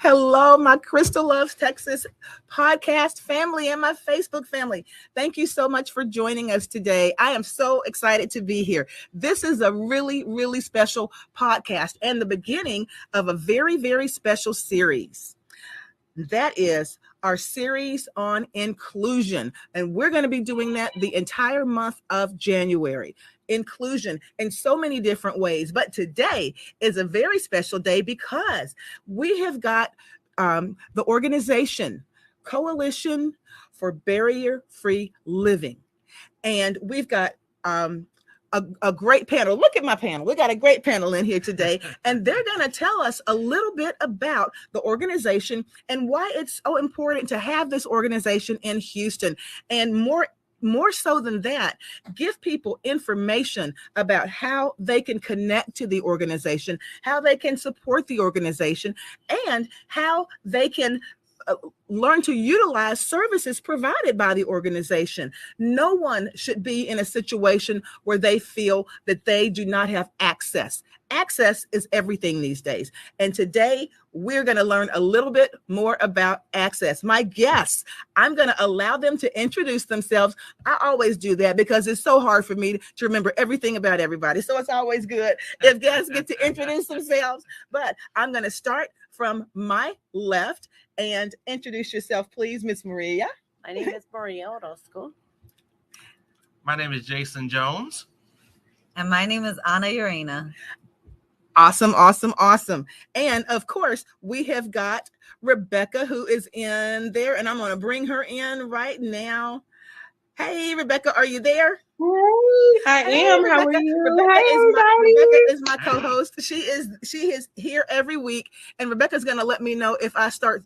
Hello, my Crysta Loves Texas podcast family and my Facebook family. Thank you so much for joining us today. I am so excited to be here. This is a really, really special podcast and the beginning of a very, very special series. That is our series on inclusion. And we're going to be doing that the entire month of January. Inclusion in so many different ways. But today is a very special day because we have got the organization Coalition for Barrier Free Living. And we've got a great panel. Look at my panel. We got a great panel in here today, and they're going to tell us a little bit about the organization and why it's so important to have this organization in Houston, and more so than that, give people information about how they can connect to the organization, how they can support the organization, and how they can learn to utilize services provided by the organization. No one should be in a situation where they feel that they do not have access. Access is everything these days. And today we're going to learn a little bit more about access. My guests, I'm going to allow them to introduce themselves. I always do that because it's so hard for me to remember everything about everybody. So it's always good if guests get to introduce themselves. But I'm going to start from my left and introduce yourself, please, Miss Maria. My name is Maria Orozco. My name is Jason Jones. And my name is Ana Urena. Awesome, awesome, awesome. And of course, we have got Rebecca who is in there, and I'm going to bring her in right now. Hey, Rebecca, are you there? I am. Rebecca. How are you? Rebecca is my co-host. She is here every week, and Rebecca's going to let me know if I start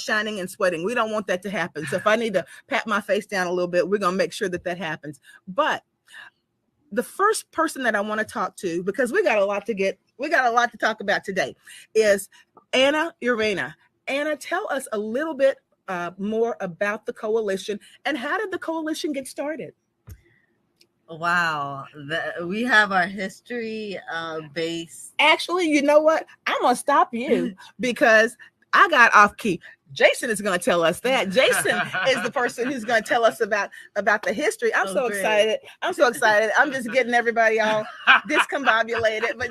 shining and sweating. We don't want that to happen. So if I need to pat my face down a little bit, we're going to make sure that happens. But the first person that I want to talk to, because we got a lot to talk about today, is Ana Urena. Ana, tell us a little bit more about the coalition and how did the coalition get started? Wow, we have our history base. Actually, you know what? I'm gonna stop you because I got off key. Jason is going to tell us that. Jason is the person who's going to tell us about the history. I'm so excited. I'm so excited. I'm just getting everybody all discombobulated. But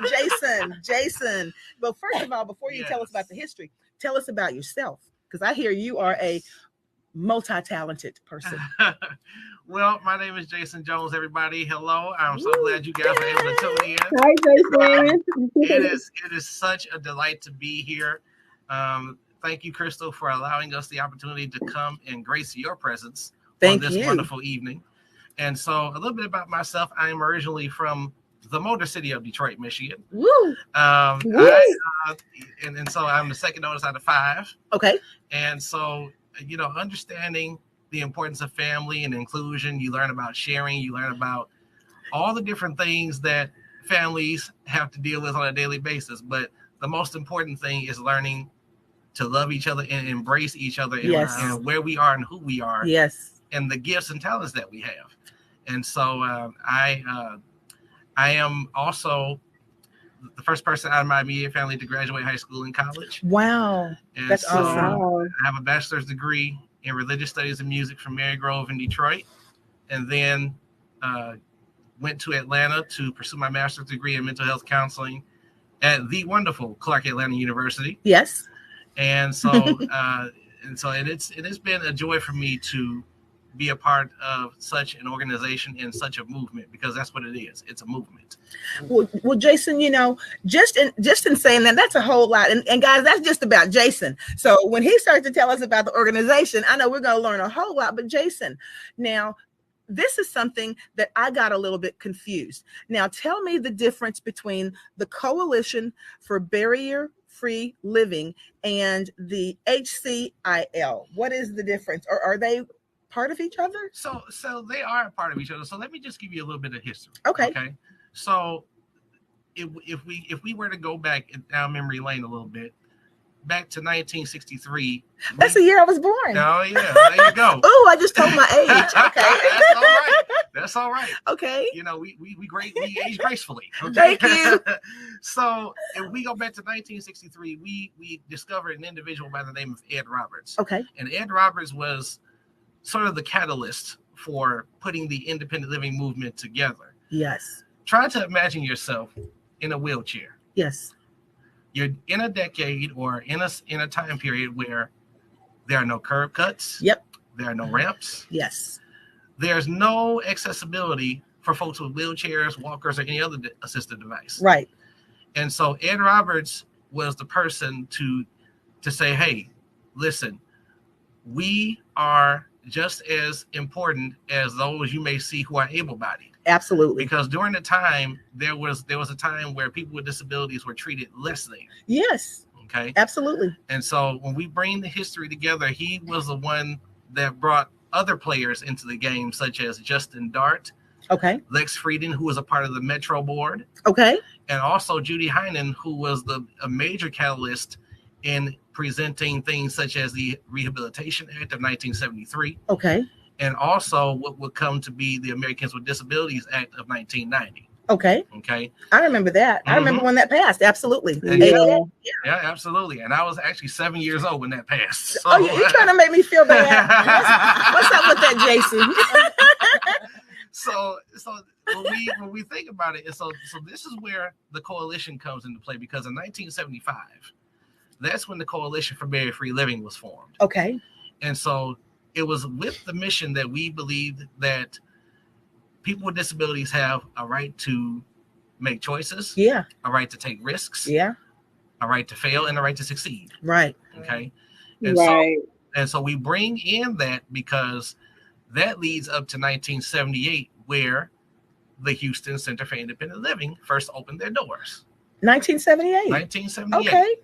Jason. But first of all, before you tell us about the history, tell us about yourself, because I hear you are a multi-talented person. Well, my name is Jason Jones, everybody. Hello. I'm so glad you guys are able to tune in. Hi, Jason. It is such a delight to be here. Thank you, Crystal, for allowing us the opportunity to come and grace your presence on this wonderful evening. And so a little bit about myself. I am originally from the Motor City of Detroit, Michigan. Woo! And so I'm the second oldest out of 5. Okay. And so, understanding the importance of family and inclusion, you learn about sharing, you learn about all the different things that families have to deal with on a daily basis. But the most important thing is learning to love each other and embrace each other and where we are and who we are. Yes. And the gifts and talents that we have. And so I am also the first person out of my immediate family to graduate high school and college. Wow. And that's so awesome. I have a bachelor's degree in religious studies and music from Mary Grove in Detroit. And then went to Atlanta to pursue my master's degree in mental health counseling at the wonderful Clark Atlanta University. Yes. And so it has been a joy for me to be a part of such an organization and such a movement, because that's what it is. It's a movement. Well, Jason, just in saying that's a whole lot. And guys, that's just about Jason. So when he starts to tell us about the organization, I know we're going to learn a whole lot. But Jason, now, this is something that I got a little bit confused. Now, tell me the difference between the Coalition for Barrier Free Living and the HCIL. What is the difference? Or are they part of each other? So they are a part of each other. So let me just give you a little bit of history. Okay. So if we were to go back down memory lane a little bit, back to 1963. That's the year I was born. Oh yeah, there you go. Oh, I just told my age. Okay. That's all right. That's all right. Okay. You know, we age gracefully. Okay? Thank you. So if we go back to 1963, we discovered an individual by the name of Ed Roberts. Okay. And Ed Roberts was sort of the catalyst for putting the independent living movement together. Yes. Try to imagine yourself in a wheelchair. Yes. You're in a decade or in a time period where there are no curb cuts. Yep. There are no ramps. Yes. There's no accessibility for folks with wheelchairs, walkers, or any other assistive device. Right. And so Ed Roberts was the person to say, hey, listen, we are just as important as those you may see who are able-bodied. Absolutely. Because during the time, there was a time where people with disabilities were treated less than. Yes. Okay. Absolutely. And so when we bring the history together, he was the one that brought other players into the game, such as Justin Dart, Okay. Lex Frieden, who was a part of the Metro Board, Okay. and also Judy Heinen, who was a major catalyst in presenting things such as the Rehabilitation Act of 1973, Okay. and also what would come to be the Americans with Disabilities Act of 1990. Okay. Okay. I remember that. I remember when that passed. Absolutely. Yeah. Yeah, absolutely. And I was actually 7 years old when that passed. So. Oh, you're trying to make me feel bad. What's up with that, Jason? So when we think about it, so this is where the coalition comes into play, because in 1975, that's when the Coalition for Barrier-Free Living was formed. Okay. And so it was with the mission that we believed that people with disabilities have a right to make choices, Yeah. a right to take risks, Yeah. a right to fail, and a right to succeed. Right. Okay. And Right. so we bring in that because that leads up to 1978, where the Houston Center for Independent Living first opened their doors. 1978. 1978. Okay.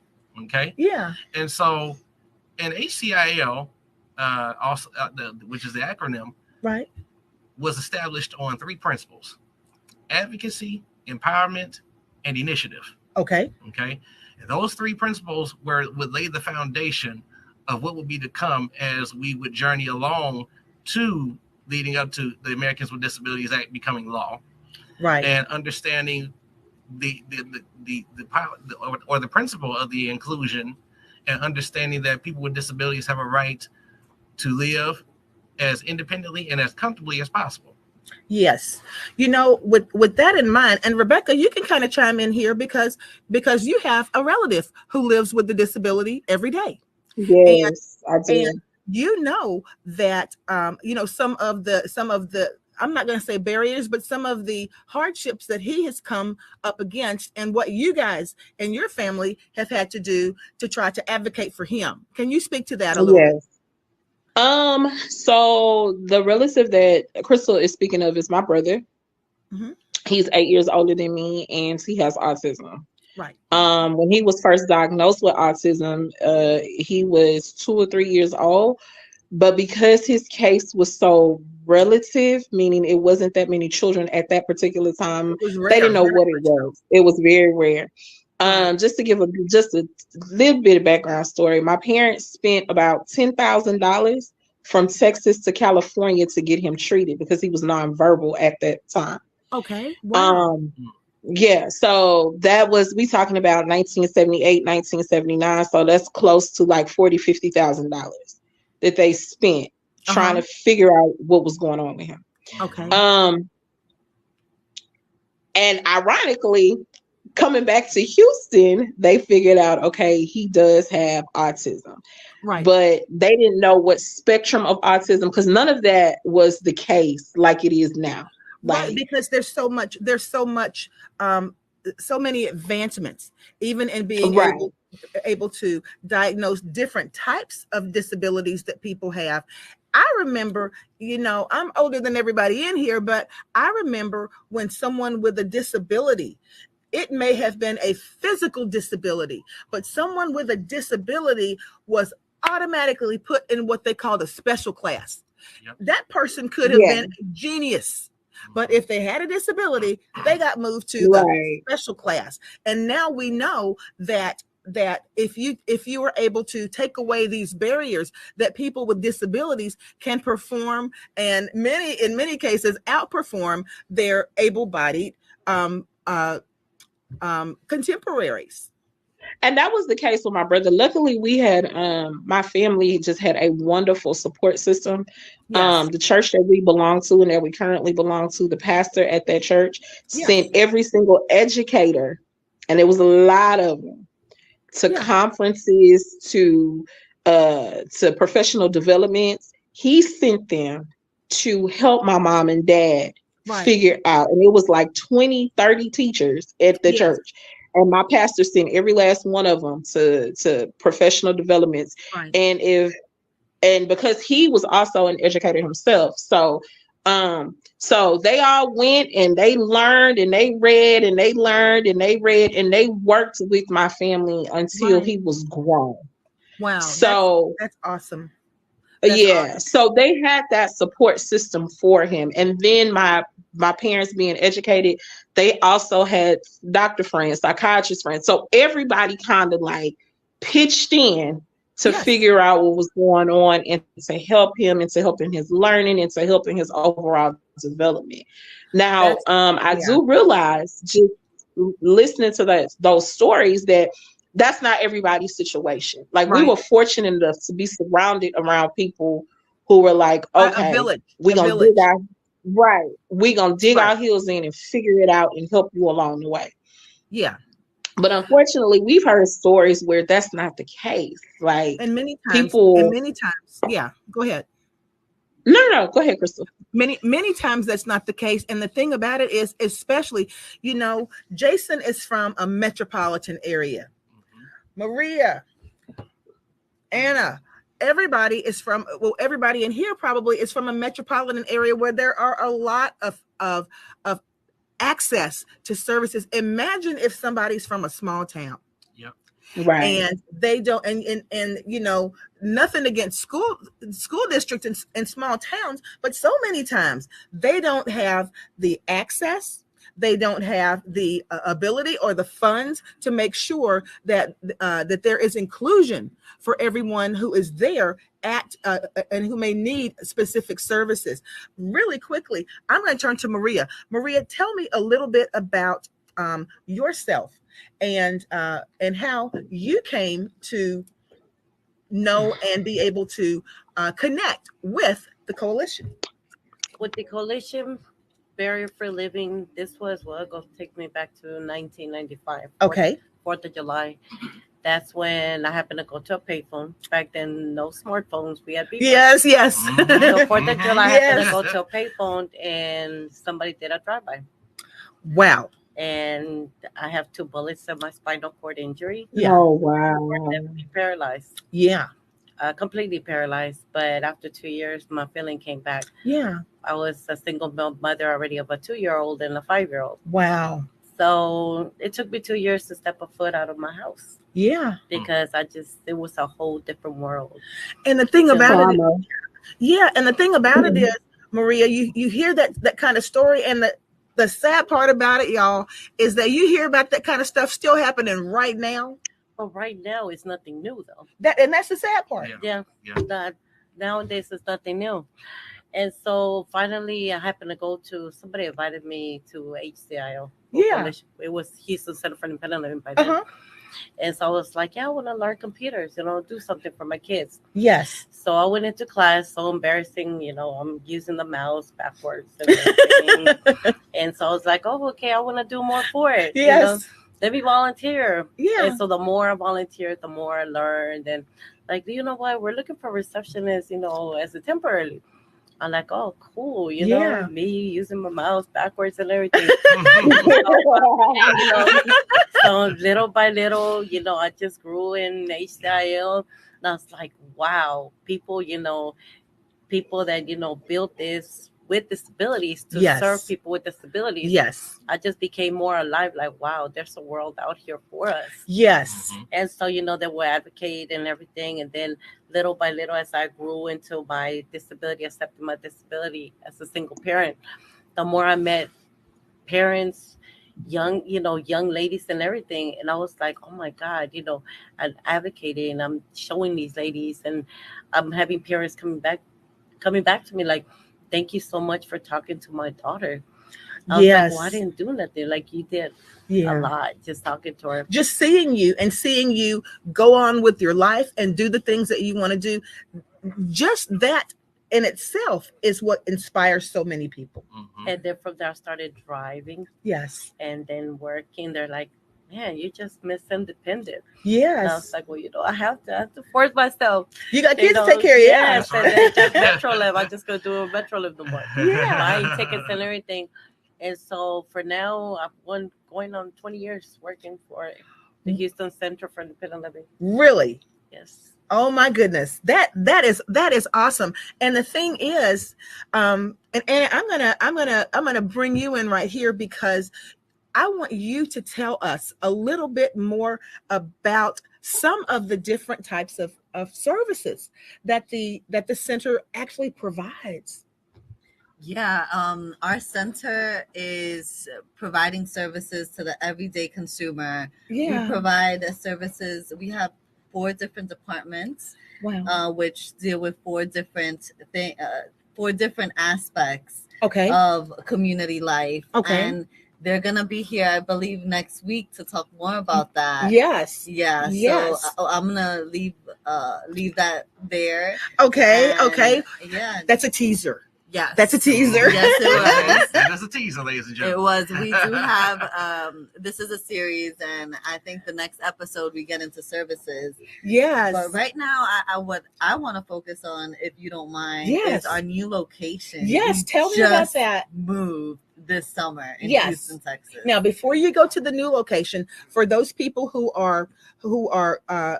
Okay. Yeah. And so, and HCIL, also, which is the acronym, Right. was established on three principles: advocacy, empowerment, and initiative. Okay. Okay. And those three principles would lay the foundation of what would be to come as we would journey along to leading up to the Americans with Disabilities Act becoming law. Right. And understanding the principle of the inclusion, and understanding that people with disabilities have a right to live as independently and as comfortably as possible. Yes. You know, with that in mind, and Rebecca, you can kind of chime in here because you have a relative who lives with the disability every day. Yes, I do. And you know that some of the I'm not going to say barriers, but some of the hardships that he has come up against, and what you guys and your family have had to do to try to advocate for him. Can you speak to that a little bit? So the relative that Crysta is speaking of is my brother. Mm-hmm. He's 8 years older than me, and he has autism. Right. When he was first diagnosed with autism, he was 2 or 3 years old. But because his case was so relative, meaning it wasn't that many children at that particular time, they didn't know what it was. It was very rare. Just to give a little bit of background story, my parents spent about $10,000 from Texas to California to get him treated because he was nonverbal at that time. Okay. Wow. Yeah, so that was, we talking about 1978, 1979. So that's close to like $40,000-$50,000 that they spent trying to figure out what was going on with him. Okay. And ironically, coming back to Houston, they figured out, okay, he does have autism. Right. But they didn't know what spectrum of autism, because none of that was the case like it is now. Right, because there's so many advancements, even in being able to diagnose different types of disabilities that people have. I remember, I'm older than everybody in here, but I remember when someone with a disability, it may have been a physical disability, but someone with a disability was automatically put in what they called a special class. Yep. That person could have been a genius. But if they had a disability, they got moved to the special class. And now we know that that if you were able to take away these barriers, that people with disabilities can perform, and in many cases outperform their able-bodied contemporaries. And that was the case with my brother. Luckily, we had my family just had a wonderful support system. Yes. The church that we belong to and that we currently belong to, the pastor at that church Yes. sent every single educator, and there was a lot of them, to conferences, to professional developments. He sent them to help my mom and dad figure out, and it was like 20, 30 teachers at the church. And my pastor sent every last one of them to professional developments. Right. And because he was also an educator himself, so they all went and they learned and they read and they learned and they read and they worked with my family until he was grown. Wow. So that's awesome. So they had that support system for him. And then my parents being educated, they also had doctor friends, psychiatrist friends. So everybody kind of like pitched in to figure out what was going on and to help him and to help in his learning and to help in his overall development. Now, I do realize, just listening to those stories, that that's not everybody's situation. Like we were fortunate enough to be surrounded around people who were like, okay, we're gonna dig our heels in and figure it out and help you along the way. Yeah. But unfortunately, we've heard stories where that's not the case. Like, and many times, yeah, go ahead. No, go ahead, Crysta. Many times that's not the case. And the thing about it is, especially, Jason is from a metropolitan area. Maria, Anna, everybody in here probably is from a metropolitan area where there are a lot of access to services. Imagine if somebody's from a small town. Yep. Right. And they don't, and nothing against school districts and small towns, but so many times they don't have the access. They don't have the ability or the funds to make sure that there is inclusion for everyone who is there and who may need specific services. Really quickly, I'm going to turn to Maria. Maria, tell me a little bit about yourself and how you came to know and be able to connect with the coalition. With the coalition, Barrier Free Living, this was going to take me back to 1995. Okay. 4th of July. That's when I happened to go to a payphone. Back then, no smartphones. We had beepers. Yes. So 4th of July, I happened to go to a payphone and somebody did a drive-by. Wow. And I have 2 bullets in my spinal cord injury. Yeah. Oh, wow. Paralyzed. Yeah. Completely paralyzed. But after 2 years, my feeling came back. Yeah. I was a single mother already of a 2-year-old and a 5-year-old. Wow. So it took me 2 years to step a foot out of my house. Yeah. Because it was a whole different world. And the thing about it is, Maria, you hear that kind of story, and the sad part about it, y'all, is that you hear about that kind of stuff still happening right now. Well, right now it's nothing new though. That's the sad part. Yeah. Nowadays it's nothing new. And so finally, I happened to go to, somebody invited me to HCIO. Yeah. It was Houston Center for Independent Living by then. And so I was like, I want to learn computers, do something for my kids. Yes. So I went into class, so embarrassing, I'm using the mouse backwards and everything. And so I was like, oh, okay, I want to do more for it. Yes. Let me volunteer. Yeah. And so the more I volunteered, the more I learned. And like, you know what? We're looking for receptionists, as a temporary. I'm like, oh, cool. Me using my mouse backwards and everything. So little by little, I just grew in HCIL. And I was like, wow, people that, built this with disabilities to serve people with disabilities. Yes. I just became more alive, like, wow, there's a world out here for us. Yes. And so, they will advocate and everything. And then little by little, as I grew into my disability, accepting my disability as a single parent, the more I met parents, young ladies and everything. And I was like, oh my God, I'm advocating, I'm showing these ladies, and I'm having parents coming back to me like, thank you so much for talking to my daughter. I was like, well, I didn't do nothing. Like, you did a lot, just talking to her. Just seeing you go on with your life and do the things that you want to do. Just that in itself is what inspires so many people. Mhm. And then from there, I started driving Yes. and then working. They're like, man, you just Miss Independent. And I Yes. was like, well, I have to force myself. You got kids to take care of. Yes, That's and right. then just Metro Live. I just go do a Metro Live no more. Yeah. Buying tickets and everything. And so for now, I've going on 20 years working for the Houston Center for Independent Living. Really? Yes. Oh my goodness. That is awesome. And the thing is, and I'm gonna bring you in right here because I want you to tell us a little bit more about some of the different types of services that the center actually provides. Yeah, our center is providing services to the everyday consumer. We provide services. We have 4 different departments, Wow. which deal with 4 different aspects Okay. of community life. Okay. And they're gonna be here, I believe, next week to talk more about that. Yes. Yeah. Yes. So I'm gonna leave that there. Okay. And, okay. Yeah. That's a teaser. Yes. That's a teaser. Yes, it was. That is a teaser, ladies and It gentlemen. was. We do have this is a series, and I think the next episode we get into services. Yes. But right now, what I want to focus on, if you don't mind, Yes. is our new location. Yes, We tell me about just that. Moved this summer in Yes. Houston, Texas. Now, before you go to the new location, for those people who are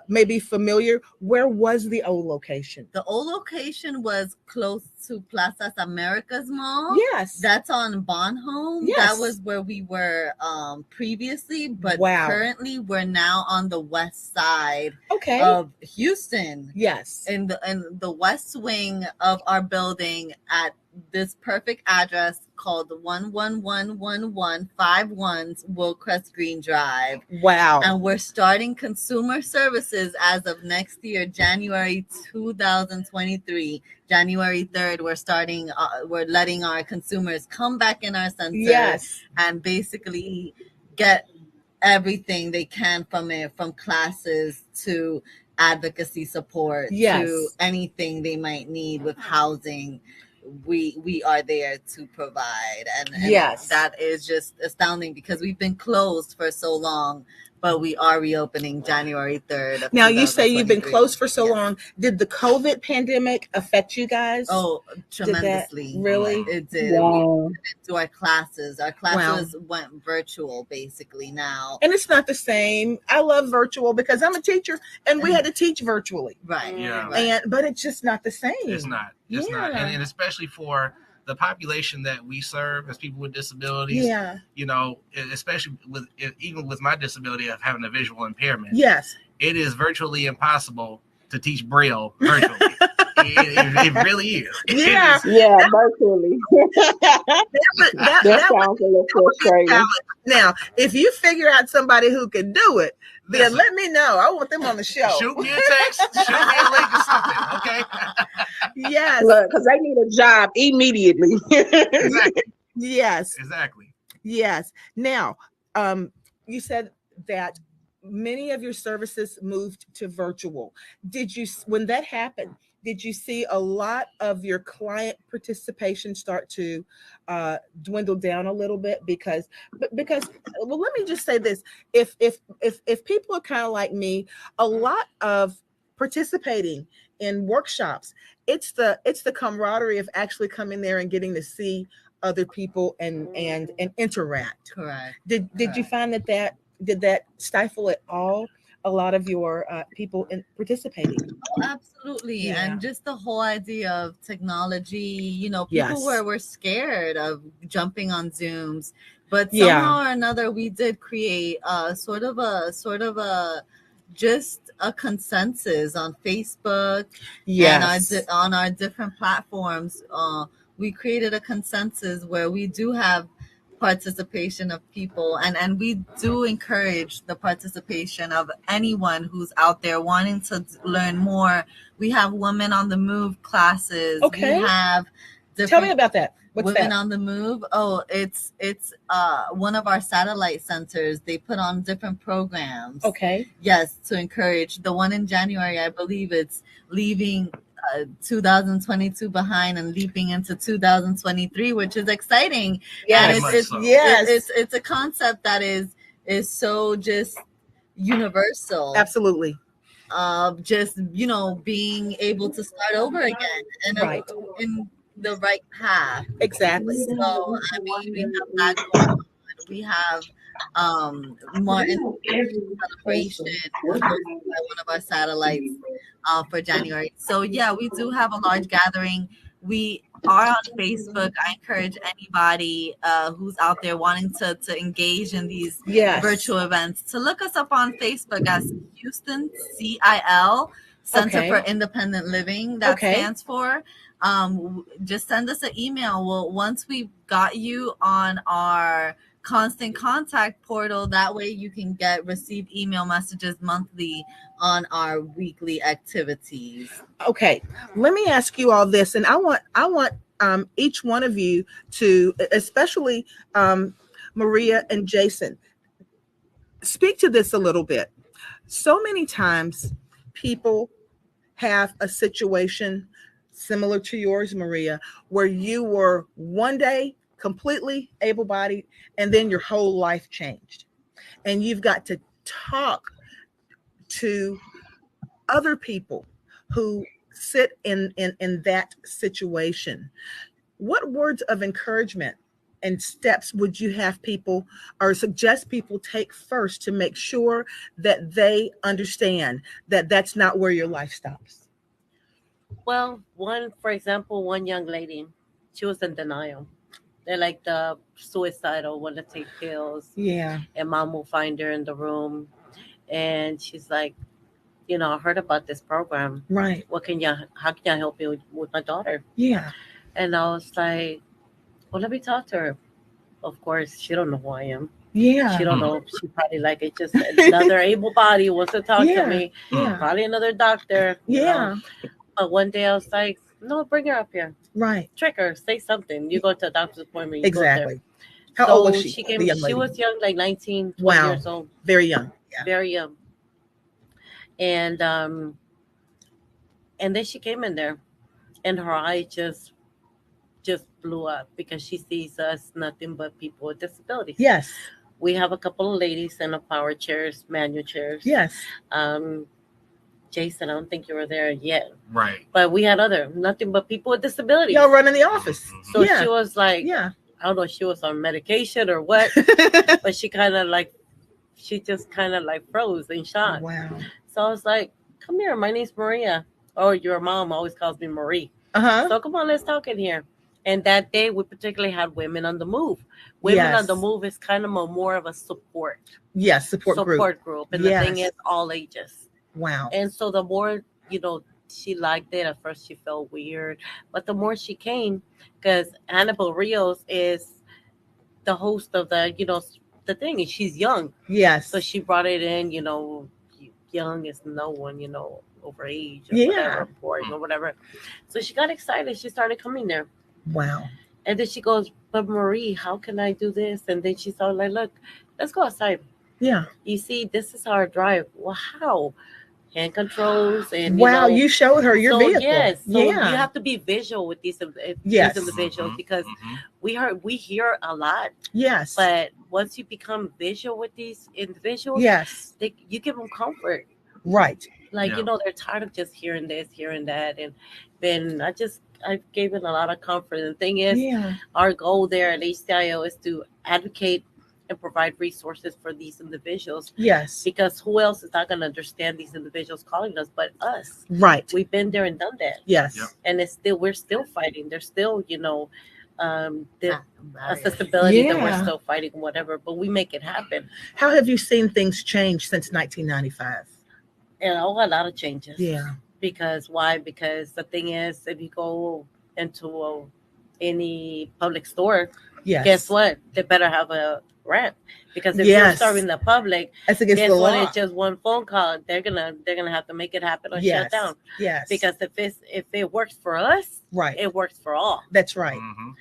maybe familiar, where was the old location? The old location was close to Plazas Americas Mall. Yes. That's on Bonhomme. Yes. That was where we were previously, but currently we're now on the west side of Houston. Yes. In the west wing of our building at this perfect address called 1111151 Willcrest Green Drive. Wow. And we're starting consumer services as of next year, January 2023. January 3rd, we're letting our consumers come back in our center. Yes. And basically get everything they can from it, from classes to advocacy support, to anything they might need with housing. We are there to provide, and that is just astounding because we've been closed for so long, but we are reopening January 3rd. Now, you say you've been closed for so long. Did the COVID pandemic affect you guys? Oh, tremendously. Really? It did. Wow. We didn't do our classes. Our classes went virtual basically now. And it's not the same. I love virtual because I'm a teacher and we had to teach virtually. Right. Yeah. But it's just not the same. It's not. It's not. And especially for the population that we serve as people with disabilities. Yeah. Especially even with my disability of having a visual impairment. Yes. It is virtually impossible to teach Braille virtually. it really is. Yeah. Virtually. that sounds a little frustrating. Now, if you figure out somebody who can do it, then let me know. I want them on the show. Shoot me a text, shoot me a link or something, okay? Yes. Look, because they need a job immediately. Exactly. Yes. Exactly. Yes. Now, you said that many of your services moved to virtual. When that happened, did you see a lot of your client participation start to dwindle down a little bit? Because let me just say this: if people are kind of like me, a lot of participating in workshops, it's the camaraderie of actually coming there and getting to see other people and interact. Correct. Did you find that stifle at all a lot of your people in participating? Oh, absolutely. Yeah. And just the whole idea of technology, people were scared of jumping on Zooms, but somehow or another we did create sort of a just a consensus on Facebook and on our different platforms. We created a consensus where we do have participation of people, and we do encourage the participation of anyone who's out there wanting to learn more. We have Women on the Move classes. Okay. We have Tell me about that. What's Women that? on the Move. Oh, it's one of our satellite centers. They put on different programs. Okay. Yes, to encourage. The one in January, I believe it's leaving 2022 behind and leaping into 2023, which is exciting. Yes. And it's, so. Yes. it's a concept that is so just universal. Absolutely. Just being able to start over again and Right. in the right path. Exactly. So I mean, we have that going on. We have Martin celebration hosted by one of our satellites for January. So yeah, we do have a large gathering. We are on Facebook. I encourage anybody who's out there wanting to engage in these virtual events to look us up on Facebook as Houston CIL Center for Independent Living. That stands for. Just send us an email. Well, once we've got you on our constant contact portal, that way you can receive email messages monthly on our weekly activities. Okay, let me ask you all this, and I want each one of you to, especially Maria and Jason, speak to this a little bit. So many times people have a situation similar to yours, Maria, where you were one day completely able-bodied and then your whole life changed, and you've got to talk to other people who sit in that situation. What words of encouragement and steps would you have people or suggest people take first to make sure that they understand that that's not where your life stops? Well, for example, one young lady, she was in denial. They're like the suicidal, want to take pills. Yeah. And mom will find her in the room, and she's like, I heard about this program. Right. How can I help you with my daughter? Yeah. And I was like, well, let me talk to her. Of course, she don't know who I am. Yeah. She don't know. She probably like it's just another able body wants to talk to me. Yeah. Probably another doctor. Yeah. But one day I was like, no, bring her up here. Right. Trick her. Say something. You go to a doctor's appointment. Exactly. How old was she? She came. She was young, like 19, 20 years old. Very young. Yeah. Very young. And then she came in there, and her eye just blew up because she sees us nothing but people with disabilities. Yes. We have a couple of ladies in the power chairs, manual chairs. Yes. Jason, I don't think you were there yet. Right. But we had nothing but people with disabilities. Y'all running the office. So she was like, I don't know if she was on medication or what, but she just kind of like froze in shock. Wow. So I was like, come here, my name's Maria. Oh, your mom always calls me Marie. Uh-huh. So come on, let's talk in here. And that day we particularly had Women on the Move. Women on the Move is kind of more of a support. Yes, support group. And the thing is all ages. Wow. And so the more, she liked it. At first she felt weird. But the more she came, because Annabelle Rios is the host of the thing, and she's young. Yes. So she brought it in, young is no one, over age or whatever, boring or whatever. So she got excited. She started coming there. Wow. And then she goes, but Marie, how can I do this? And then she started like, look, let's go outside. Yeah. You see, this is our drive. Well, how? Hand controls and you showed her your vehicle. Yes, you have to be visual with these individuals because we hear a lot. Yes. But once you become visual with these individuals, you give them comfort. Right. Like they're tired of just hearing this, hearing that, and then I gave it a lot of comfort. And the thing is, our goal there at HCIO is to advocate and provide resources for these individuals. Yes. Because who else is not going to understand these individuals calling us but us? Right. We've been there and done that. Yes. Yep. And we're still fighting. There's still, the accessibility that we're still fighting, whatever, but we make it happen. How have you seen things change since 1995? And a lot of changes. Yeah. Because why? Because the thing is, if you go into any public store, Yes. Guess what? They better have a ramp, because if you're serving the public, that's against guess the what? law. It's just one phone call. They're gonna have to make it happen or shut down. Yes. Because if it works for us, right, it works for all. That's right. Mhm.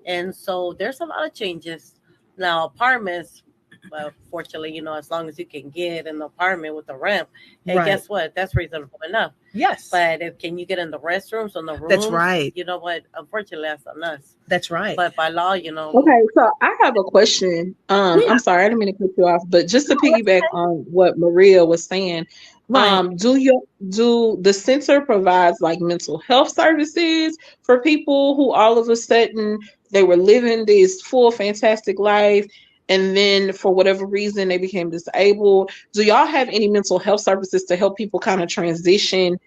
And so there's a lot of changes now. Apartments, well, fortunately, as long as you can get an apartment with a ramp, hey, Right. guess what? That's reasonable enough. Yes. But can you get in the restrooms, on the rooms? That's right. You know what? Unfortunately, that's on us. That's right. But by law, Okay, so I have a question. I'm sorry, I didn't mean to cut you off, but just to piggyback on what Maria was saying, Right. do the center provides like mental health services for people who all of a sudden they were living this full fantastic life, and then for whatever reason they became disabled? Do y'all have any mental health services to help people kind of transition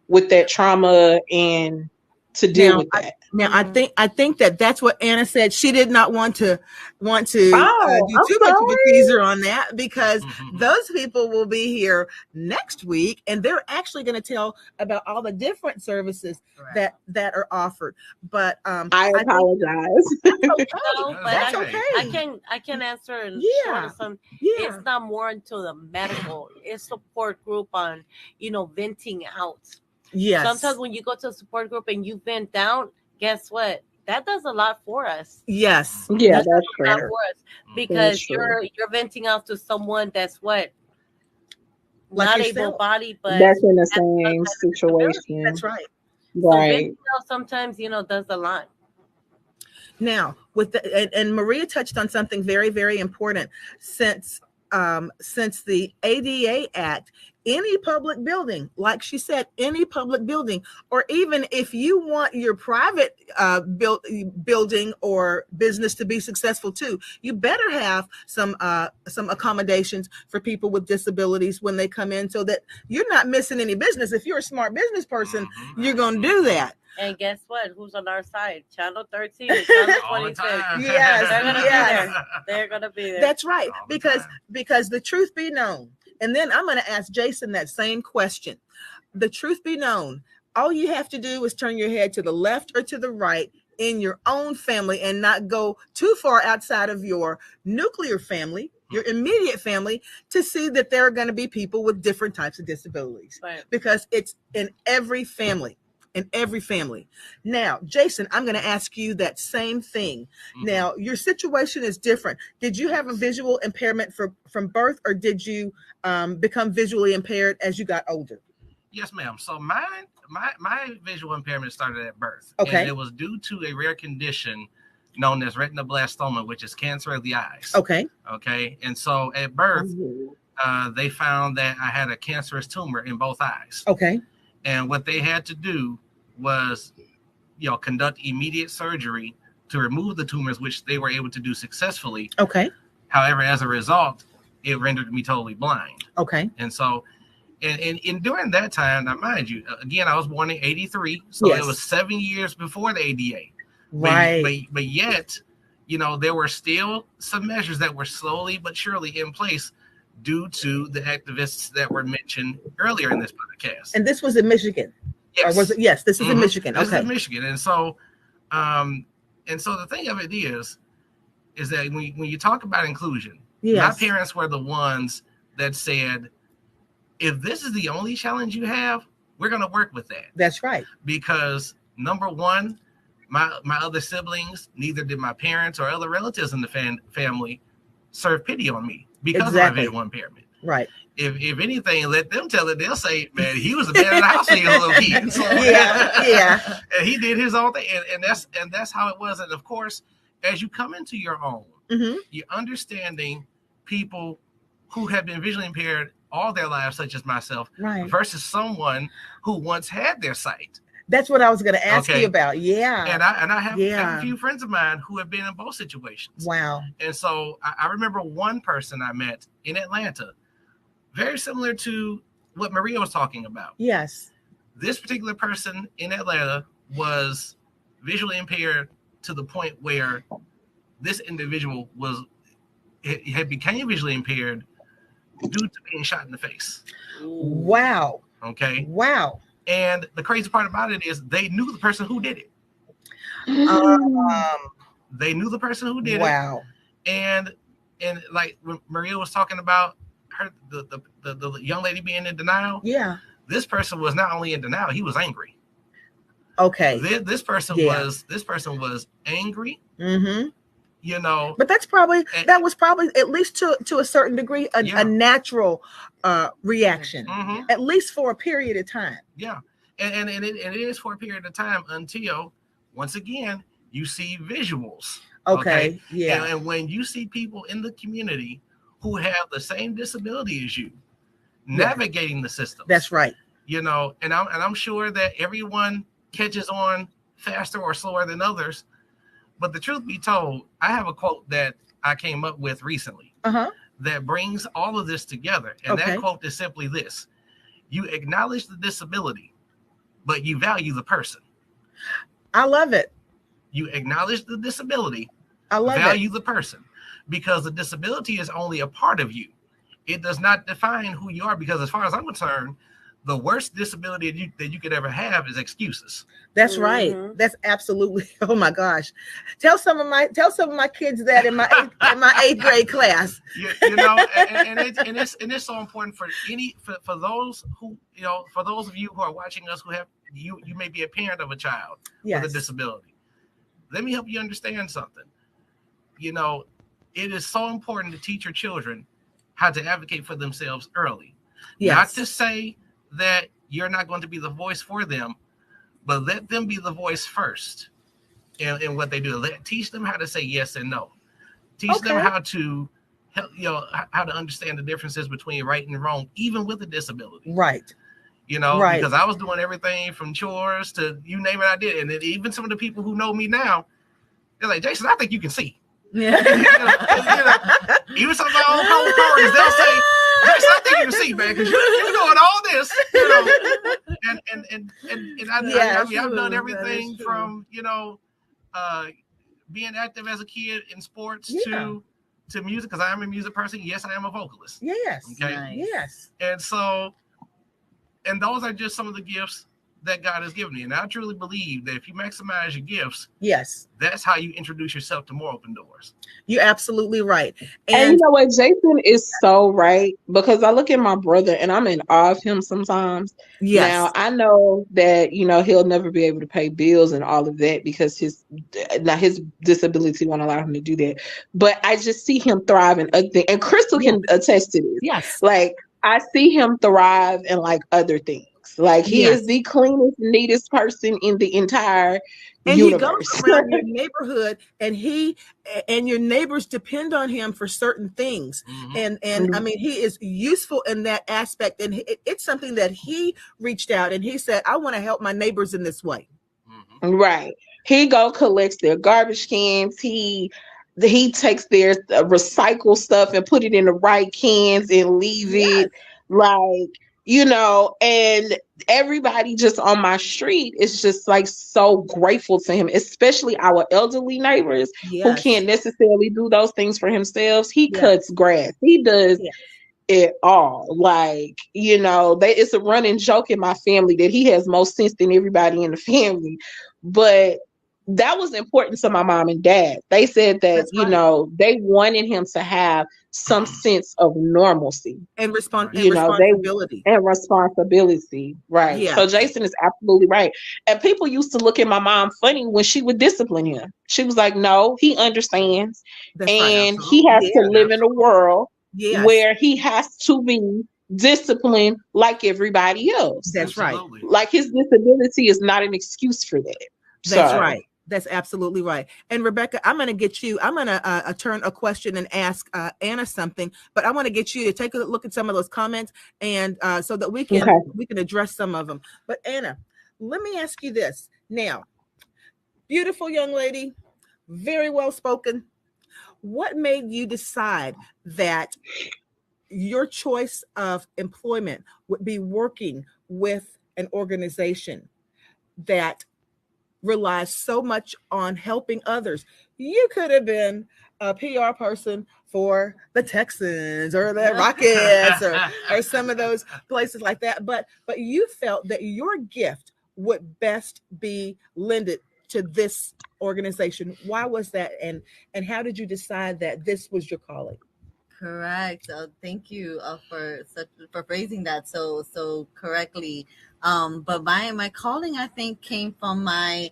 with that trauma and to deal with that? I think that's what Anna said. She did not want to do I'm too much of a sorry. teaser on that, because those people will be here next week, and they're actually going to tell about all the different services that are offered. But I apologize. That's okay. I can answer in short of some. Yeah. It's not more into the medical. It's support group on venting out. Yes. Sometimes when you go to a support group and you vent down, guess what? That does a lot for us. Yes. Yeah, that's true. a lot for us, because you're venting out to someone that's what, like not yourself. able-bodied, but that's in the same situation. That's right. So venting out sometimes does a lot. Now, with and Maria touched on something very, very important. Since the ADA Act, any public building, like she said, any public building, or even if you want your private building or business to be successful too, you better have some accommodations for people with disabilities when they come in, so that you're not missing any business. If you're a smart business person, you're going to do that. And guess what? Who's on our side? Channel 13, Channel 26. Yes, they're gonna be there. They're gonna be there. That's right. Because the truth be known, and then I'm going to ask Jason that same question. The truth be known, all you have to do is turn your head to the left or to the right in your own family, and not go too far outside of your nuclear family, your immediate family, to see that there are going to be people with different types of disabilities. Right. Because it's in every family. Now, Jason, I'm going to ask you that same thing. Now, your situation is different. Did you have a visual impairment from birth, or did you become visually impaired as you got older? Yes, ma'am. So my visual impairment started at birth. Okay. And it was due to a rare condition known as retinoblastoma, which is cancer of the eyes. Okay. Okay. And so at birth, they found that I had a cancerous tumor in both eyes. Okay. And what they had to do was, conduct immediate surgery to remove the tumors, which they were able to do successfully. Okay. However, as a result, it rendered me totally blind. Okay. And so, and during that time, now mind you, again, I was born in 83, so it was 7 years before the ADA. Right. But yet, there were still some measures that were slowly but surely in place due to the activists that were mentioned earlier in this podcast. And this was in Michigan. Yes. Or was it? Yes, this is in Michigan. This is in Michigan. And so the thing of it is that when you talk about inclusion, my parents were the ones that said, if this is the only challenge you have, we're going to work with that. That's right. Because number one, my other siblings, neither did my parents or other relatives in the family serve pity on me because of my visual impairment. Right. If anything, let them tell it. They'll say, man, he was the man in the house when he was a little kid. So, yeah. And he did his own thing. And that's how it was. And of course, as you come into your own, you're understanding people who have been visually impaired all their lives, such as myself, versus someone who once had their sight. That's what I was going to ask you about. Yeah. And I have a few friends of mine who have been in both situations. Wow. And so I remember one person I met in Atlanta, very similar to what Maria was talking about. Yes. This particular person in Atlanta was visually impaired to the point where this individual had become visually impaired due to being shot in the face. Wow. Okay. Wow. And the crazy part about it is they knew the person who did it. They knew the person who did wow. it. And like when Maria was talking about her, the young lady being in denial. Yeah. This person was not only in denial, he was angry. Okay. This person was angry. Mm-hmm. You know, but that was probably at least to a certain degree a natural reaction, mm-hmm. at least for a period of time. Yeah, and it is for a period of time until once again you see visuals. Okay. Yeah. And when you see people in the community who have the same disability as you navigating the system. That's right. You know, and I'm sure that everyone catches on faster or slower than others. But the truth be told, I have a quote that I came up with recently that brings all of this together. And that quote is simply this: you acknowledge the disability, but you value the person. I love it. You acknowledge the disability, value the person, because the disability is only a part of you. It does not define who you are, because as far as I'm concerned, the worst disability that you could ever have is excuses. That's right. That's absolutely. Oh my gosh! Tell some of my kids that in my 8th grade class. You know, and it's so important for those who, you know, for those of you who are watching us who have you may be a parent of a child with a disability. Let me help you understand something. You know, it is so important to teach your children how to advocate for themselves early. Not to say that you're not going to be the voice for them, but let them be the voice first in what they do. Teach them how to say yes and no. Teach them how to help, you know, how to understand the differences between right and wrong, even with a disability. Right. You know, because I was doing everything from chores to you name it, I did. And then even some of the people who know me now, they're like, Jason, I think you can see. Yeah. Even some of my own coworkers, they'll say, Jason, I think you can see, man, because you're doing all this, you know. I've done everything from, you know, being active as a kid in sports to music, because I am a music person. Yes, I am a vocalist. Yes. Okay. Nice. Yes. And so, and those are just some of the gifts that God has given me. And I truly believe that if you maximize your gifts, that's how you introduce yourself to more open doors. You're absolutely right. And you know what? Jason is so right, because I look at my brother and I'm in awe of him sometimes. Yes. Now, I know that, you know, he'll never be able to pay bills and all of that because his disability won't allow him to do that. But I just see him thrive in other things. And Crysta can attest to this. Yes. Like, I see him thrive in like other things. Like, he is the cleanest, neatest person in the entire universe. He goes around your neighborhood, and your neighbors depend on him for certain things. And I mean, he is useful in that aspect. And it's something that he reached out and he said, I want to help my neighbors in this way. Right. He collects their garbage cans. He takes their recycle stuff and put it in the right cans and leave it. Like, you know, and everybody just on my street is just like so grateful to him, especially our elderly neighbors who can't necessarily do those things for themselves. He cuts grass. He does it all. Like, you know, it's a running joke in my family that he has more sense than everybody in the family. But that was important to my mom and dad. They said that, you know, they wanted him to have some sense of normalcy and responsibility. Right. Yeah. So Jason is absolutely right. And people used to look at my mom funny when she would discipline him. She was like, no, he understands. And he has to live in a world where he has to be disciplined like everybody else. That's right. Like, his disability is not an excuse for that. That's right. That's absolutely right. And Rebecca, I'm going to get you, I'm going to turn a question and ask Anna something, but I want to get you to take a look at some of those comments and so that we can address some of them. But Anna, let me ask you this. Now, beautiful young lady, very well spoken. What made you decide that your choice of employment would be working with an organization that relies so much on helping others? You could have been a PR person for the Texans or the Rockets or some of those places like that. But you felt that your gift would best be lended to this organization? Why was that, and how did you decide that this was your calling? Correct. Thank you for phrasing that so correctly. But my calling, I think, came from my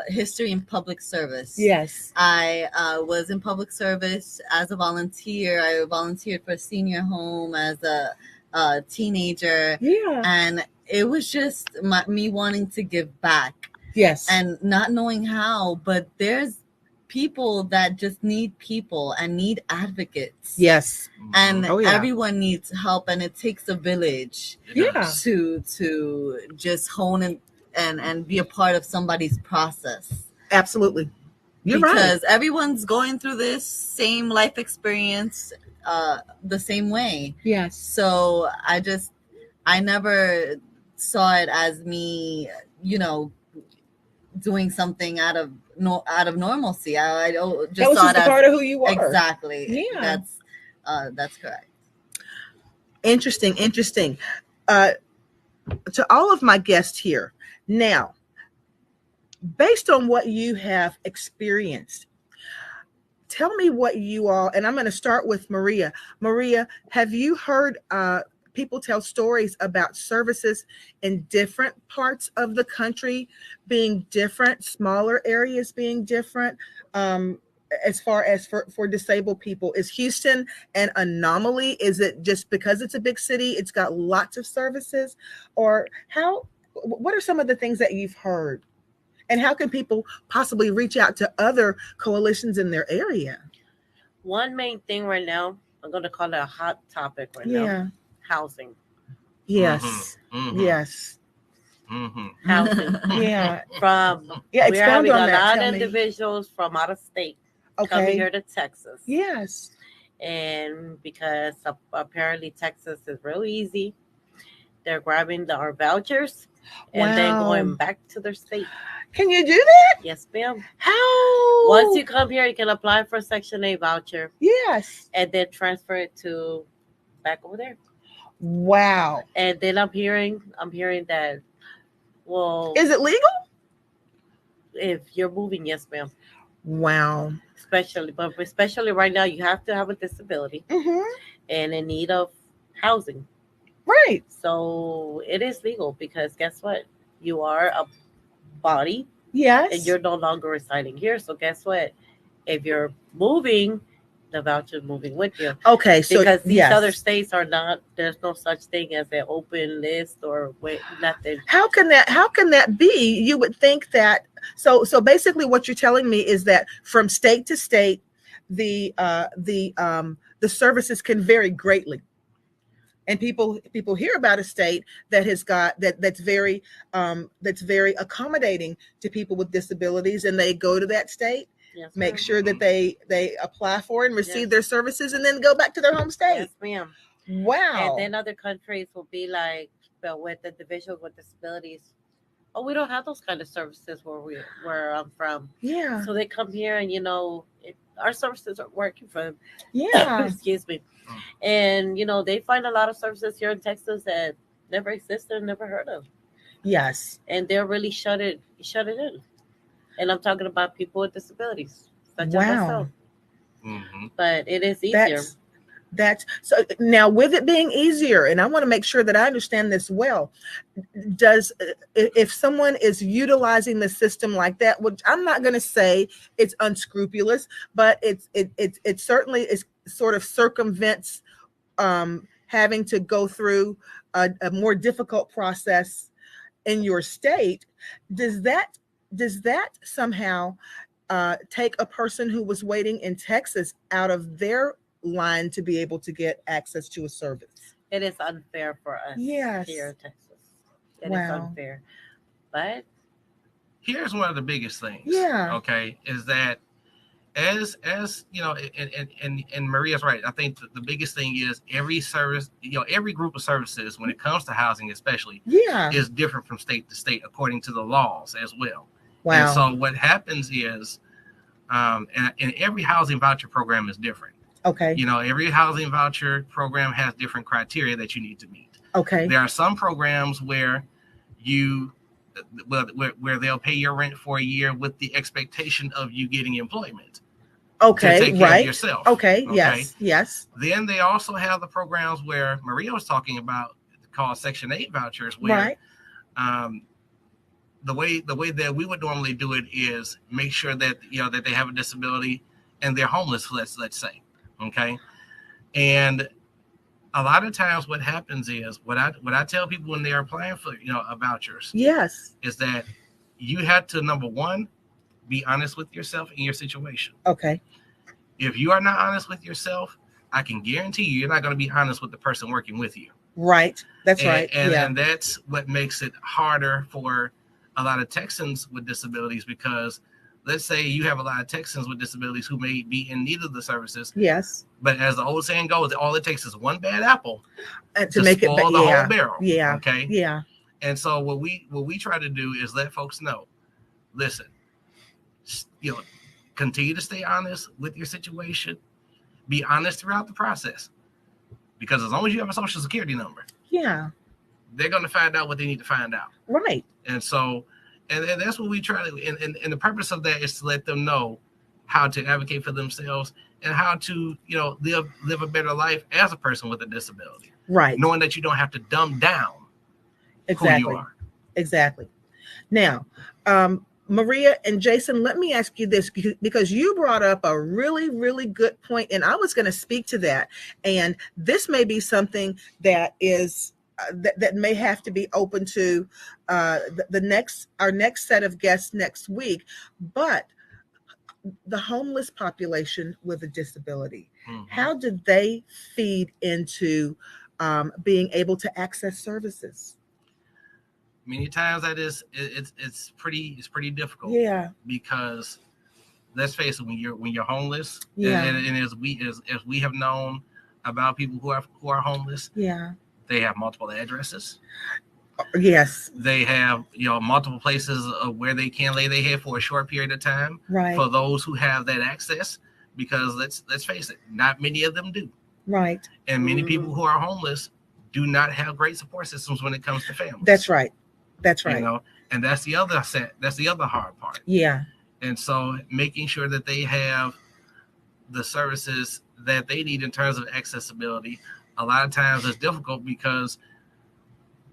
history in public service. Yes, I was in public service as a volunteer. I volunteered for a senior home as a teenager. Yeah, And it was just me wanting to give back. Yes, And not knowing how, but there's people that just need people and need advocates. Yes. And Oh, yeah. everyone needs help, and it takes a village to just hone and be a part of somebody's process. Absolutely. You're because right. everyone's going through this same life experience the same way. Yes. So I never saw it as me, doing something out of normalcy. I just that was saw just it a as part of who you were. Exactly. Yeah. That's correct. Interesting. To all of my guests here, now, based on what you have experienced, tell me what you all, and I'm going to start with Maria. Maria, have you heard people tell stories about services in different parts of the country being different, smaller areas being different? As far as for disabled people, is Houston an anomaly? Is it just because it's a big city, it's got lots of services? Or what are some of the things that you've heard? And how can people possibly reach out to other coalitions in their area? One main thing right now, I'm going to call it a hot topic right now. Housing. Yes. Mm-hmm. Yes. Mm-hmm. Housing. Yeah. We're having a lot of individuals from out of state coming here to Texas. Yes. And because apparently Texas is real easy, they're grabbing our vouchers and then going back to their state. Can you do that? Yes, ma'am. How? Once you come here, you can apply for a Section 8 voucher. Yes. And then transfer it to back over there. Wow. And then I'm hearing that, well, is it legal? If you're moving, yes, ma'am. Wow. Especially right now, you have to have a disability and in need of housing. Right. So it is legal because guess what? You are a body. Yes. And you're no longer residing here. So guess what? If you're moving, the voucher is moving with you. Okay. So because these other states are not, there's no such thing as an open list or nothing. How can that be? You would think that. So basically what you're telling me is that from state to state, the services can vary greatly. And people hear about a state that has got that's very accommodating to people with disabilities, and they go to that state, make sure that they apply for and receive their services, and then go back to their home state. Yes, ma'am. Wow. And then other countries will be like, with individuals with disabilities, oh, we don't have those kind of services where I'm from. Yeah. So they come here and our services are working for them. Yeah. Excuse me. And they find a lot of services here in Texas that never existed, never heard of. Yes. And they're really shut it in. And I'm talking about people with disabilities, such as myself. Mm-hmm. But it is easier. That's so now with it being easier, and I want to make sure that I understand this well. If someone is utilizing the system like that, which I'm not going to say it's unscrupulous, but it certainly is sort of circumvents having to go through a more difficult process in your state, does that somehow take a person who was waiting in Texas out of their line to be able to get access to a service? It is unfair for us here in Texas. It is unfair. But here's one of the biggest things. Yeah. Okay, is that as and Maria's right. I think the biggest thing is every service, every group of services when it comes to housing, especially, is different from state to state according to the laws as well. Wow. And so what happens is, and every housing voucher program is different. Okay. Every housing voucher program has different criteria that you need to meet. Okay. There are some programs where you where they'll pay your rent for a year with the expectation of you getting employment. Okay, to take care right. of yourself. Okay, yes. Then they also have the programs where Maria was talking about, called Section 8 vouchers, where the way that we would normally do it is make sure that that they have a disability and they're homeless, let's say, okay. And a lot of times what happens is what I tell people when they are applying for vouchers, yes, is that you have to, number one, be honest with yourself and your situation. Okay. If you are not honest with yourself, I can guarantee you're not going to be honest with the person working with you. Right. That's right. And that's what makes it harder for a lot of Texans with disabilities, because let's say you have a lot of Texans with disabilities who may be in need of the services. Yes. But as the old saying goes, all it takes is one bad apple to make spoil it the whole barrel. Yeah. Okay. Yeah. And so what we try to do is let folks know, listen, continue to stay honest with your situation. Be honest throughout the process, because as long as you have a social security number, they're going to find out what they need to find out. Right. And so, and that's what we try to, and the purpose of that is to let them know how to advocate for themselves and how to, live a better life as a person with a disability. Right. Knowing that you don't have to dumb down who you are. Exactly. Now, Maria and Jason, let me ask you this, because you brought up a really, really good point, and I was going to speak to that. And this may be something that is that may have to be open to our next set of guests next week. But the homeless population with a disability, how do they feed into being able to access services? Many times that is it's pretty difficult. Yeah. Because let's face it, when you're homeless, yeah, and as we have known about people who are homeless, yeah, they have multiple addresses. Yes. They have multiple places where they can lay their head for a short period of time. Right. For those who have that access, because let's face it, not many of them do. Right. And many people who are homeless do not have great support systems when it comes to families. That's right. That's right. And that's the other hard part. Yeah. And so making sure that they have the services that they need in terms of accessibility, a lot of times is difficult, because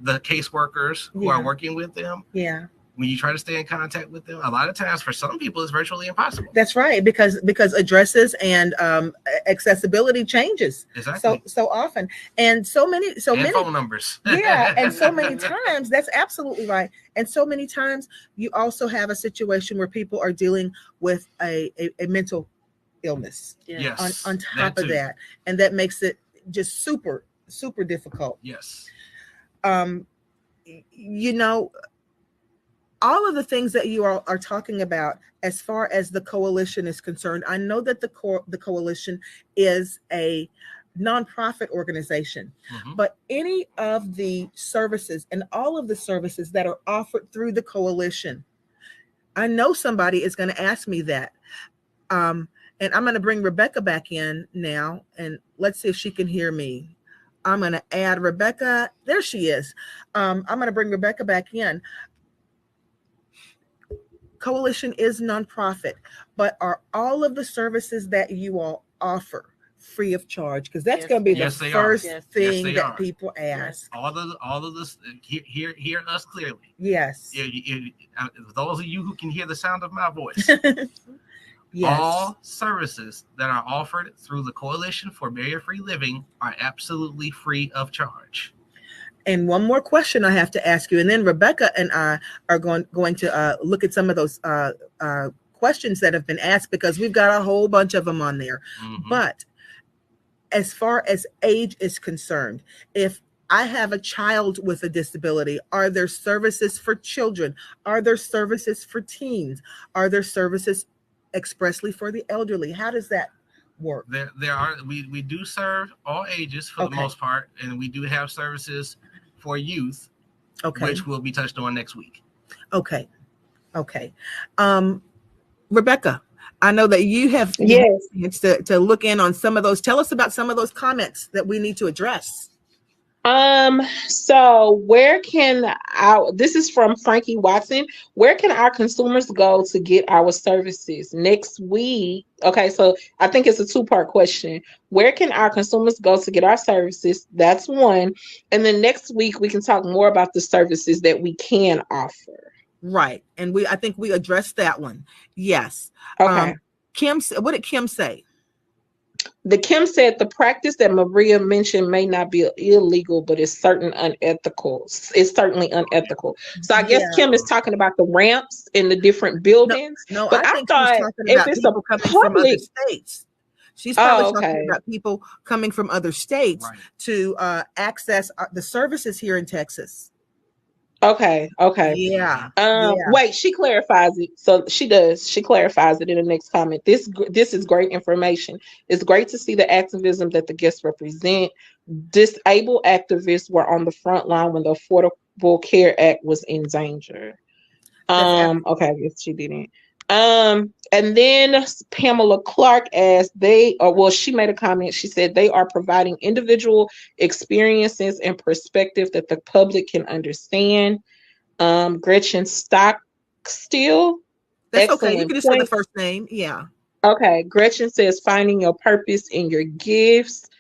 the caseworkers who are working with them, when you try to stay in contact with them, a lot of times for some people it's virtually impossible. That's right, because addresses and accessibility changes so often, and so many phone numbers. And so many times, that's absolutely right. And so many times you also have a situation where people are dealing with a mental illness. Yes. On top of that, and that makes it just super, super difficult. Yes. All of the things that you are talking about as far as the coalition is concerned, I know that the coalition is a nonprofit organization, but any of the services and all of the services that are offered through the coalition, I know somebody is going to ask me that. And I'm going to bring Rebecca back in now, and let's see if she can hear me. I'm going to add Rebecca. There she is. I'm going to bring Rebecca back in. Coalition is nonprofit, but are all of the services that you all offer free of charge? Because that's going to be the first thing that people ask. All of this, hear us clearly. Yes. Those of you who can hear the sound of my voice. Yes. All services that are offered through the Coalition for Barrier-Free Living are absolutely free of charge. And one more question I have to ask you, and then Rebecca and I are going to look at some of those questions that have been asked, because we've got a whole bunch of them on there. But as far as age is concerned, if I have a child with a disability, are there services for children? Are there services for teens? Are there services expressly for the elderly? How does that work? There are. We do serve all ages for the most part, and we do have services for youth, which will be touched on next week. Okay. Rebecca, I know that you have to look in on some of those. Tell us about some of those comments that we need to address. So where can this is from Frankie Watson. Where can our consumers go to get our services next week? Okay, so I think it's a two-part question. Where can our consumers go to get our services? That's one. And then next week we can talk more about the services that we can offer. Right. And I think we addressed that one. Yes. Okay. What did Kim say? The Kim said the practice that Maria mentioned may not be illegal, but it's certain unethical. It's certainly unethical. So I guess Yeah. Kim is talking about the ramps in the different No, buildings. no, But I I think she's thought talking if about it's a people coming from other public, states. She's probably oh, talking okay, about people coming from other states Right. to access the services here in Texas. okay. Yeah. Yeah. Wait, she clarifies it. So she does. She clarifies it in the next comment. This is great information. It's great to see the activism that the guests represent. Disabled activists were on the front line when the Affordable Care Act was in danger. That's Okay, I guess she didn't. And then Pamela Clark asked, she made a comment. She said they are providing individual experiences and perspective that the public can understand. Gretchen Stockstill, That's okay. You excellent can just say the point. first name. Yeah. Okay, Gretchen says finding your purpose in your gifts.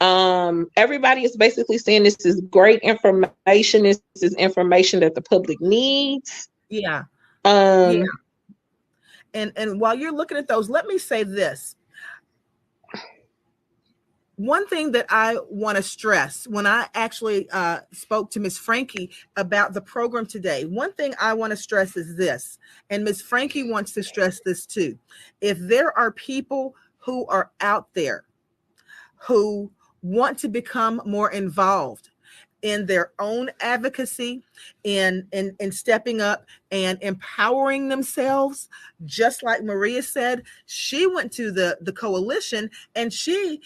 Everybody is basically saying this is great information. This is information that the public needs. Yeah. Yeah. Um, And while you're looking at those, let me say this. One thing that I want to stress when I actually spoke to Miss Frankie about the program today, one thing I want to stress is this, and Miss Frankie wants to stress this too. If there are people who are out there who want to become more involved in their own advocacy, in stepping up and empowering themselves, just like Maria said, she went to the coalition, and she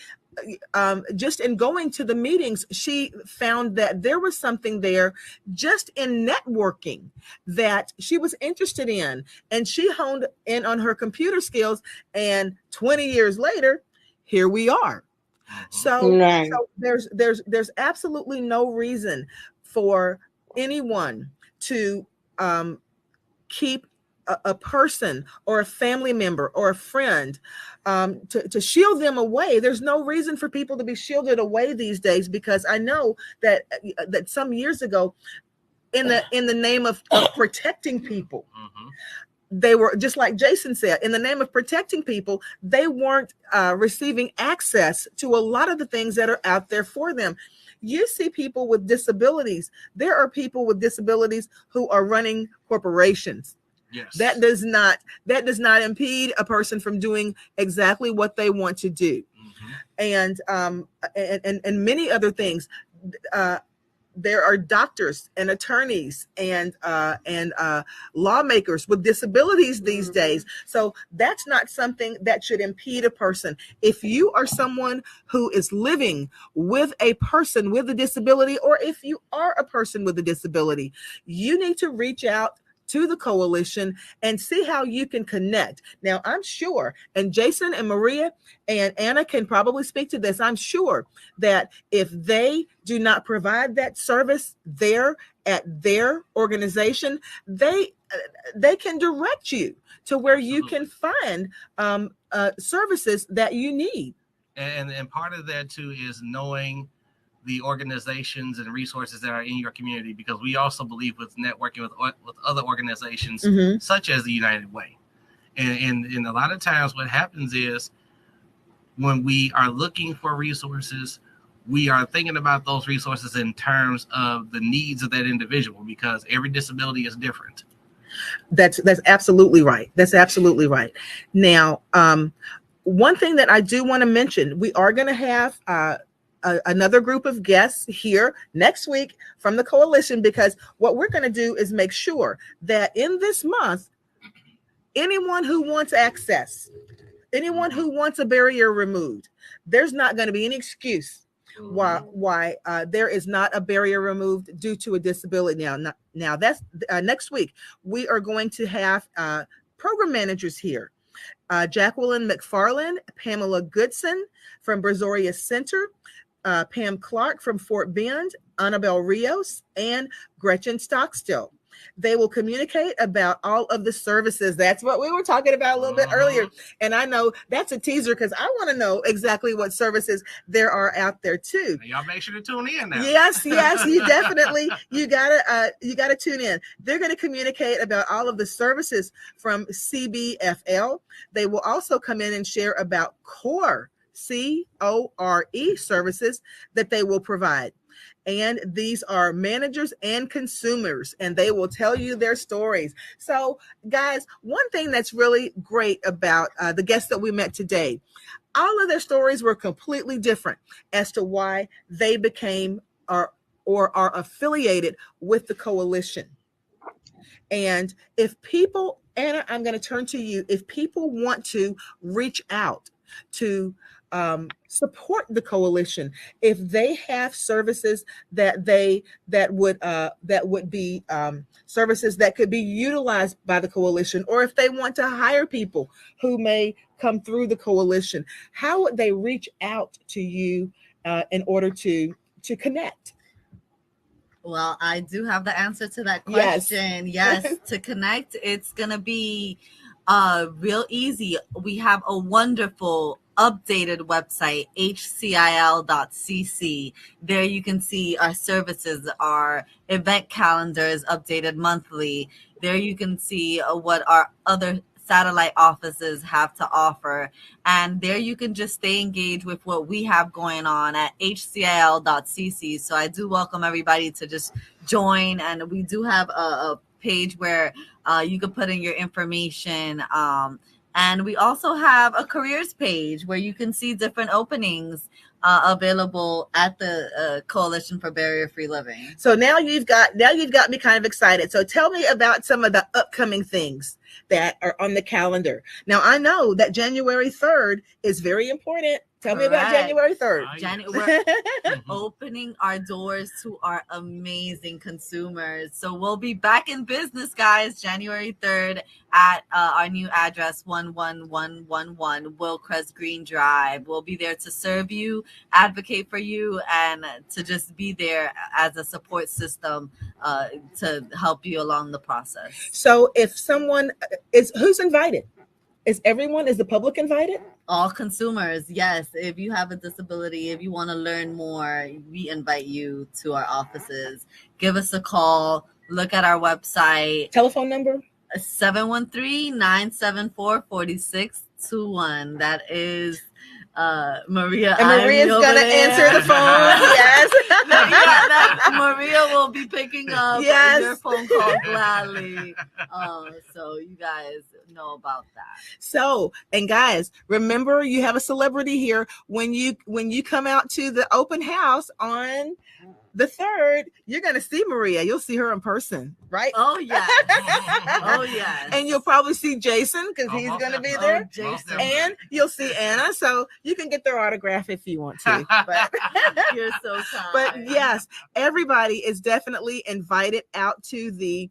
just in going to the meetings, she found that there was something there just in networking that she was interested in, and she honed in on her computer skills, and 20 years later, here we are. So, right. there's absolutely no reason for anyone to keep a person or a family member or a friend to shield them away. There's no reason for people to be shielded away these days, because I know that some years ago, in the name of protecting people, they were, just like Jason said, in the name of protecting people, they weren't receiving access to a lot of the things that are out there for them. You see people with disabilities. There are people with disabilities who are running corporations. Yes. That does not impede a person from doing exactly what they want to do. And many other things. There are doctors and attorneys and lawmakers with disabilities these days. So that's not something that should impede a person. If you are someone who is living with a person with a disability, or if you are a person with a disability, you need to reach out to the coalition and see how you can connect. Now, I'm sure, and Jason and Maria and Anna can probably speak to this, I'm sure that if they do not provide that service there at their organization, they can direct you to where you can find services that you need. And part of that too is knowing the organizations and resources that are in your community, because we also believe with networking with other organizations such as the United Way. And a lot of times what happens is when we are looking for resources, we are thinking about those resources in terms of the needs of that individual, because every disability is different. That's absolutely right. That's absolutely right. Now, one thing that I do want to mention, we are going to have another group of guests here next week from the coalition, because what we're going to do is make sure that in this month, anyone who wants access, anyone who wants a barrier removed, there's not going to be any excuse why there is not a barrier removed due to a disability. Now that's next week. We are going to have program managers here. Jacqueline McFarland, Pamela Goodson from Brazoria Center, Pam Clark from Fort Bend, Annabelle Rios, and Gretchen Stockstill. They will communicate about all of the services. That's what we were talking about a little bit earlier. And I know that's a teaser because I want to know exactly what services there are out there too. Y'all make sure to tune in now. Yes, you definitely you gotta tune in. They're going to communicate about all of the services from CBFL. They will also come in and share about core CORE services that they will provide. And these are managers and consumers, and they will tell you their stories. So, guys, one thing that's really great about the guests that we met today, all of their stories were completely different as to why they became or are affiliated with the coalition. And if people, Anna, I'm going to turn to you. If people want to reach out to support the coalition, if they have services that would be services that could be utilized by the coalition, or if they want to hire people who may come through the coalition, how would they reach out to you in order to connect? Well, I do have the answer to that question. Yes. To connect, it's gonna be real easy. We have a wonderful updated website, hcil.cc. There you can see our services, our event calendars updated monthly. There you can see what our other satellite offices have to offer. And there you can just stay engaged with what we have going on at hcil.cc. So I do welcome everybody to just join. And we do have a page where you can put in your information. And we also have a careers page where you can see different openings available at the Coalition for Barrier-Free Living. So now you've got me kind of excited. So tell me about some of the upcoming things that are on the calendar. Now I know that January 3rd is very important. Tell me about January 3rd. We're opening our doors to our amazing consumers. So we'll be back in business, guys, January 3rd at our new address, 11111 Willcrest Green Drive. We'll be there to serve you, advocate for you, and to just be there as a support system to help you along the process. So if someone who's invited? Is the public invited? All consumers, yes. If you have a disability, if you want to learn more, we invite you to our offices. Give us a call. Look at our website. Telephone number? 713-974-4621. That is Maria. And Maria's going to answer the phone. Yes. Maria will be picking up your phone call gladly. So you guys know about that. So, and guys, remember you have a celebrity here. When you come out to the open house on the 3rd, you're going to see Maria. You'll see her in person, right? Oh, yeah. Oh, yeah. And you'll probably see Jason because he's going to be there. Jason. And you'll see Anna. So you can get their autograph if you want to. But you're so kind. But yes, everybody is definitely invited out to the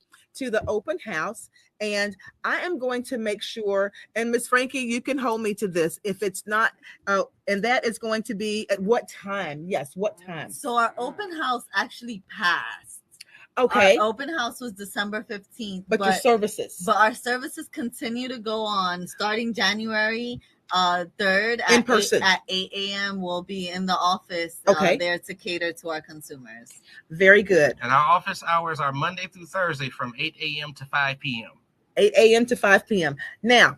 open house. And I am going to make sure, and Miss Frankie, you can hold me to this. If it's not, and that is going to be at what time? Yes, what time? So our open house actually passed. Okay. Our open house was December 15th. But your services. But our services continue to go on starting January 3rd in person at 8 a.m. We'll be in the office there to cater to our consumers. Very good. And our office hours are Monday through Thursday from 8 a.m. to 5 p.m. 8 a.m. to 5 p.m. Now,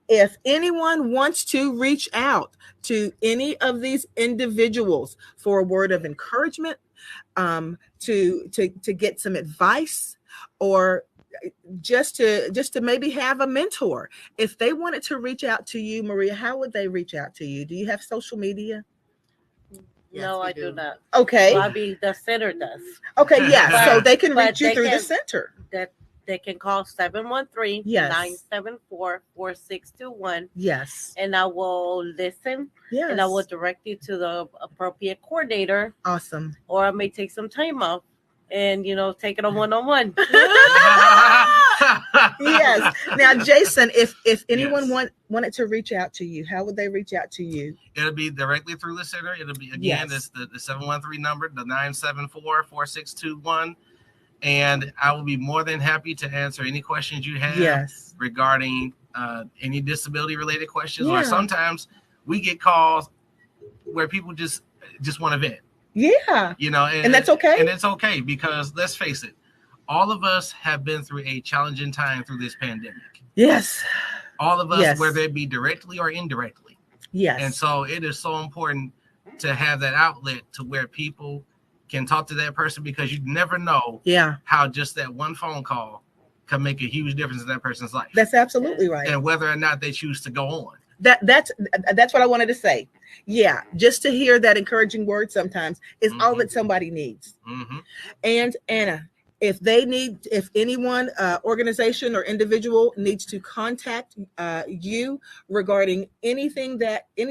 if anyone wants to reach out to any of these individuals for a word of encouragement, to get some advice, or just to maybe have a mentor, if they wanted to reach out to you, Maria, how would they reach out to you? Do you have social media? No, I do not. Okay. Well, I mean, the center does. Okay, yeah. So they can reach you through the center. They can call 713-974-4621. Yes. And I will listen. Yes. And I will direct you to the appropriate coordinator. Awesome. Or I may take some time off and, take it on one-on-one. Yes. Now, Jason, if anyone wanted to reach out to you, how would they reach out to you? It'll be directly through the center. It'll be, again, it's the 713 number, the 974-4621. And I will be more than happy to answer any questions you have regarding any disability related questions. Or sometimes we get calls where people just want to vent. Yeah. You know, and that's okay. And it's okay, because let's face it, all of us have been through a challenging time through this pandemic. Yes. All of us, whether it be directly or indirectly. Yes. And so it is so important to have that outlet to where people can talk to that person, because you never know how just that one phone call can make a huge difference in that person's life. That's absolutely right. And whether or not they choose to go on. That's what I wanted to say. Yeah, just to hear that encouraging word sometimes is all that somebody needs. And Anna, if anyone, organization or individual needs to contact you regarding any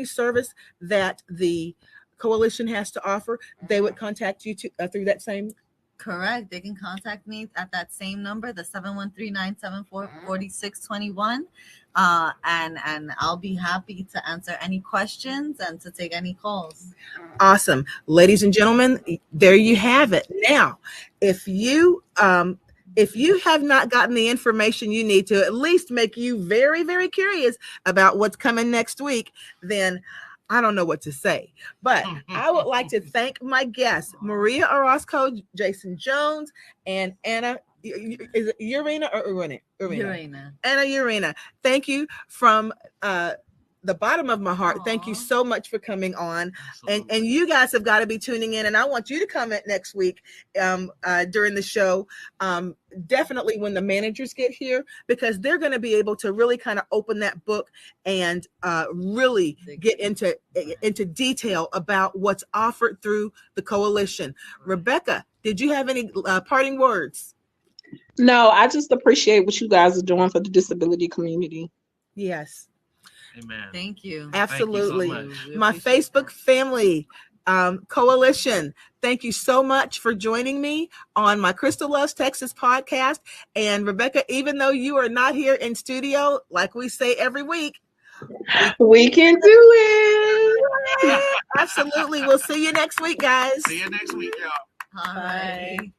service that the coalition has to offer, they would contact you through that same. Correct. They can contact me at that same number, the 713-974-4621. And I'll be happy to answer any questions and to take any calls. Awesome. Ladies and gentlemen, there you have it. Now, if you have not gotten the information you need to at least make you very, very curious about what's coming next week, then I don't know what to say, but I would like to thank my guests, Maria Orozco, Jason Jones, and Anna. Is it Urena or Urena? Anna Urena. Thank you from the bottom of my heart. Thank you so much for coming on. And you guys have got to be tuning in. And I want you to comment next week during the show. Definitely when the managers get here, because they're going to be able to really kind of open that book and really get into detail about what's offered through the coalition. Rebecca, did you have any parting words? No, I just appreciate what you guys are doing for the disability community. Yes. Amen. Thank you. Absolutely. Thank you so much. My Facebook family coalition, thank you so much for joining me on my Crysta Loves Texas podcast. And Rebecca, even though you are not here in studio, like we say every week, we can do it. Absolutely. We'll see you next week, guys. See you next week, y'all. All right.